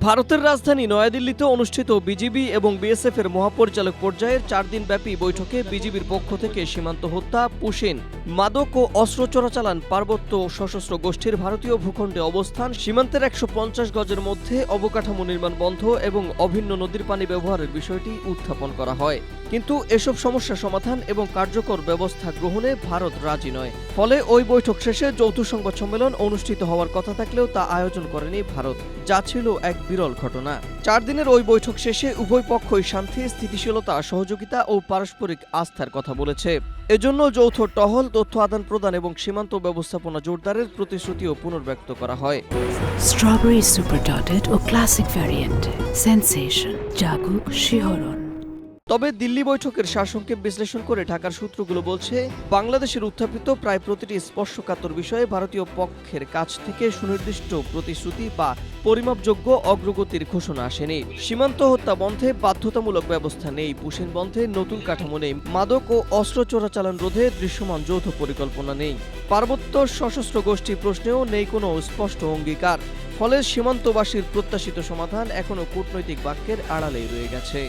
ভারতের রাজধানী নয়াদিল্লিতে অনুষ্ঠিত বিজিবি এবং বিএসএফ এর মহাপরিচালক পর্যায়ের 4 দিনব্যাপী বৈঠকে বিজিবির পক্ষ থেকে সীমান্ত হত্যা, পুশিন, মাদক ও অস্ত্র চোরাচালান, পার্বত্য সশস্ত্র গোষ্ঠীর ভারতীয় ভূখণ্ডে অবস্থান, সীমান্তের 150 গজের মধ্যে অবকাঠামো নির্মাণ বন্ধ এবং অভিন্ন নদীর পানি ব্যবহারের বিষয়টি উত্থাপন করা হয়। কিন্তু এসব সমস্যা সমাধান এবং কার্যকর ব্যবস্থা গ্রহণে ভারত রাজি নয়। ফলে ওই বৈঠক শেষে যৌথ সংবাদ সম্মেলন অনুষ্ঠিত হওয়ার কথা থাকলেও তা আয়োজন করেনি ভারত, যা ছিল এক বিরল ঘটনা। 4 দিনের ওই বৈঠক শেষে উভয় পক্ষই শান্তি, স্থিতিশীলতা, সহযোগিতা ও পারস্পরিক আস্থার কথা বলেছে। এজন্য যৌথ টহল, তথ্য আদান প্রদান এবং সীমান্ত ব্যবস্থাপনা জোরদারের প্রতিশ্রুতিও পুনর্ব্যক্ত করা হয়। স্ট্রবেরি সুপার ডটেড ও ক্লাসিক ভ্যারিয়েন্ট সেন্সেশন জাগুক শিহরণ। তবে দিল্লি বৈঠকের সারসংক্ষেপ বিশ্লেষণ করে ঢাকার সূত্রগুলো বলছে, বাংলাদেশের উত্থাপিত প্রায় প্রতিটি স্পর্শকাতর বিষয়ে ভারতীয় পক্ষের কাছ থেকে সুনির্দিষ্ট প্রতিশ্রুতি বা পরিমাপযোগ্য অগ্রগতির ঘোষণা আসেনি। সীমান্ত হত্যা বন্ধে বাধ্যতামূলক ব্যবস্থা নেই, পুশিন বন্ধে নতুন কাঠামো নেই, মাদক ও অস্ত্র চোরাচালান রোধে দৃশ্যমান যৌথ পরিকল্পনা নেই, পার্বত্য সশস্ত্র গোষ্ঠী প্রশ্নেও নেই কোনো স্পষ্ট অঙ্গীকার। ফলে সীমান্তবাসীর প্রত্যাশিত সমাধান এখনো কূটনৈতিক বাক্যের আড়ালেই রয়ে গেছে।